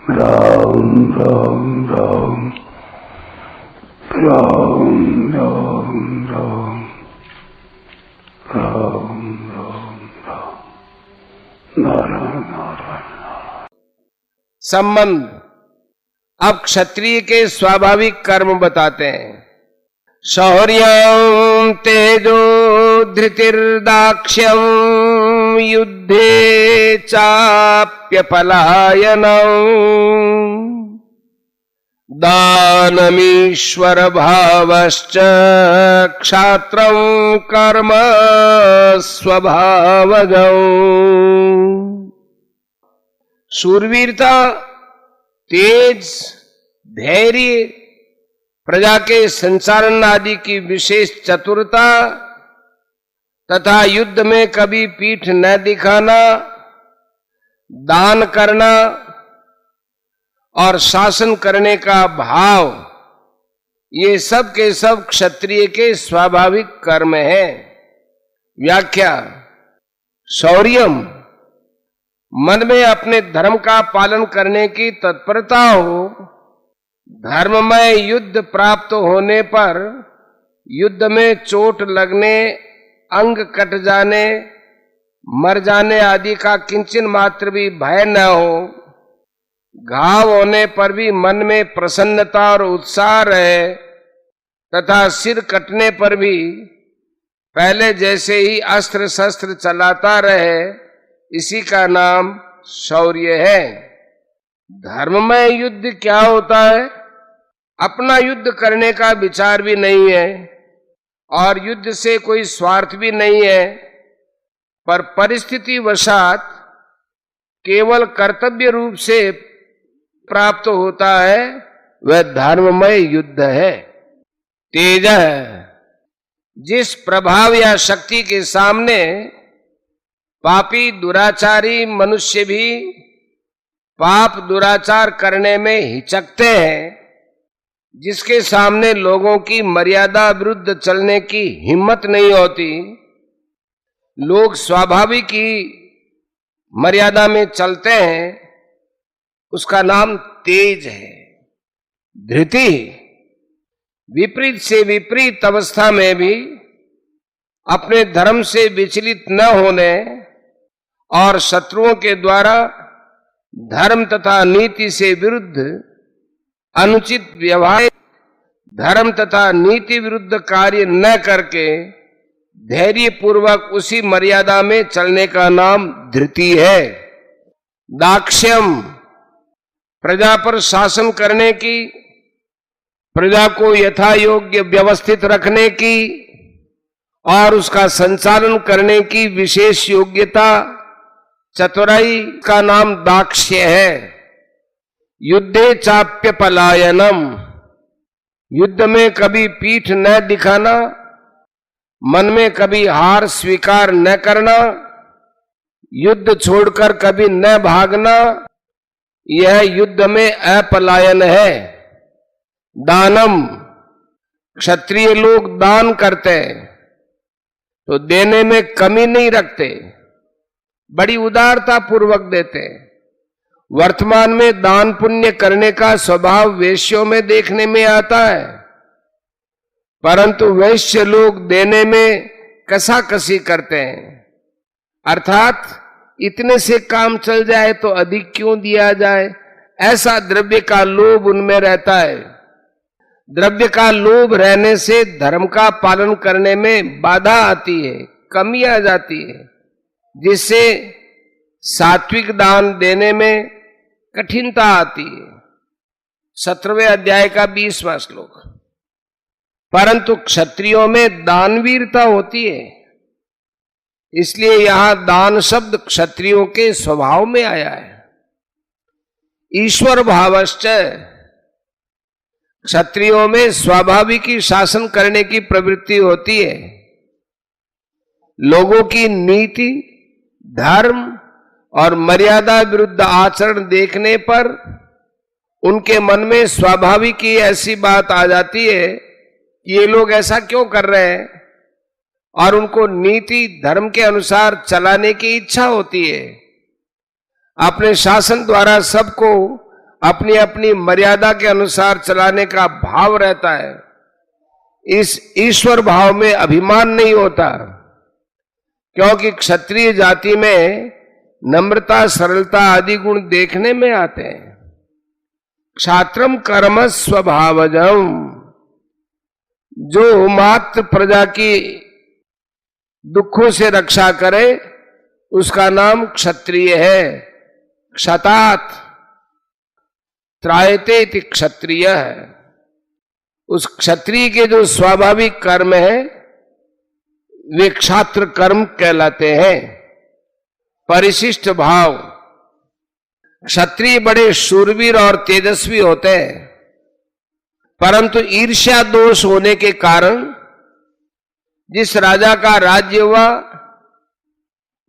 राम राम राम राम राम राम राम राम राम नारायण नारायण। संबंध अब क्षत्रिय के स्वाभाविक कर्म बताते हैं। शौर्यं तेजो धृतिर्दाक्ष्यं युद्धे चाप्यपलायनं दानमीश्वर भावश्च क्षात्रं कर्म स्वभावजं। शूरवीरता, तेज, धैर्य, प्रजा के संचालन आदि की विशेष चतुरता तथा युद्ध में कभी पीठ न दिखाना, दान करना और शासन करने का भाव, ये सब के सब क्षत्रिय के स्वाभाविक कर्म है। व्याख्या। शौर्यम, मन में अपने धर्म का पालन करने की तत्परता हो। धर्ममय युद्ध प्राप्त होने पर युद्ध में चोट लगने, अंग कट जाने, मर जाने आदि का किंचन मात्र भी भय न हो। घाव होने पर भी मन में प्रसन्नता और उत्साह रहे तथा सिर कटने पर भी पहले जैसे ही अस्त्र शस्त्र चलाता रहे, इसी का नाम शौर्य है। धर्ममय युद्ध क्या होता है? अपना युद्ध करने का विचार भी नहीं है और युद्ध से कोई स्वार्थ भी नहीं है, पर परिस्थिति वशात केवल कर्तव्य रूप से प्राप्त होता है, वह धर्ममय युद्ध है। तेज है, जिस प्रभाव या शक्ति के सामने पापी दुराचारी मनुष्य भी पाप दुराचार करने में हिचकते हैं, जिसके सामने लोगों की मर्यादा विरुद्ध चलने की हिम्मत नहीं होती, लोग स्वाभाविक ही मर्यादा में चलते हैं, उसका नाम तेज है। धृति, विपरीत से विपरीत अवस्था में भी अपने धर्म से विचलित न होने और शत्रुओं के द्वारा धर्म तथा नीति से विरुद्ध अनुचित व्यवहार, धर्म तथा नीति विरुद्ध कार्य न करके धैर्य पूर्वक उसी मर्यादा में चलने का नाम धृति है। दाक्ष्यम, प्रजा पर शासन करने की, प्रजा को यथा योग्य व्यवस्थित रखने की और उसका संचालन करने की विशेष योग्यता, चतुराई का नाम दाक्ष्य है। युद्धे चाप्य पलायनम, युद्ध में कभी पीठ न दिखाना, मन में कभी हार स्वीकार न करना, युद्ध छोड़कर कभी न भागना, यह युद्ध में अपलायन है। दानम, क्षत्रिय लोग दान करते तो देने में कमी नहीं रखते, बड़ी उदारता पूर्वक देते। वर्तमान में दान पुण्य करने का स्वभाव वेश्यों में देखने में आता है, परंतु वैश्य लोग देने में कसाकसी करते हैं, अर्थात इतने से काम चल जाए तो अधिक क्यों दिया जाए, ऐसा द्रव्य का लोभ उनमें रहता है। द्रव्य का लोभ रहने से धर्म का पालन करने में बाधा आती है, कमी आ जाती है, जिससे सात्विक दान देने में कठिनता आती है। 17वें अध्याय का 20वां श्लोक। परंतु क्षत्रियों में दानवीरता होती है, इसलिए यहां दान शब्द क्षत्रियों के स्वभाव में आया है। ईश्वर भावश्च, क्षत्रियों में स्वाभाविक ही शासन करने की प्रवृत्ति होती है। लोगों की नीति, धर्म और मर्यादा विरुद्ध आचरण देखने पर उनके मन में स्वाभाविक ही ऐसी बात आ जाती है कि ये लोग ऐसा क्यों कर रहे हैं, और उनको नीति धर्म के अनुसार चलाने की इच्छा होती है। अपने शासन द्वारा सबको अपनी अपनी मर्यादा के अनुसार चलाने का भाव रहता है। इस ईश्वर भाव में अभिमान नहीं होता, क्योंकि क्षत्रिय जाति में नम्रता, सरलता आदि गुण देखने में आते हैं। क्षात्रम कर्म स्वभावजम, जो मात्र प्रजा की दुखों से रक्षा करे उसका नाम क्षत्रिय है। क्षतात त्रायते इति क्षत्रिय है। उस क्षत्रिय के जो स्वाभाविक कर्म है वे क्षात्र कर्म कहलाते हैं। परिशिष्ट भाव, क्षत्रिय बड़े शूरवीर और तेजस्वी होते हैं, परंतु ईर्ष्या दोष होने के कारण जिस राजा का राज्य हुआ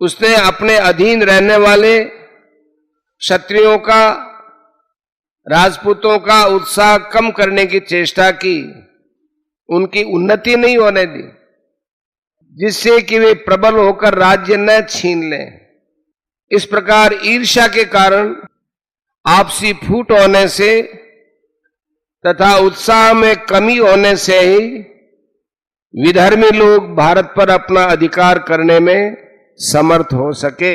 उसने अपने अधीन रहने वाले क्षत्रियों का, राजपूतों का उत्साह कम करने की चेष्टा की, उनकी उन्नति नहीं होने दी, जिससे कि वे प्रबल होकर राज्य न छीन लें। इस प्रकार ईर्ष्या के कारण, आपसी फूट होने से तथा उत्साह में कमी होने से ही विधर्मी लोग भारत पर अपना अधिकार करने में समर्थ हो सके।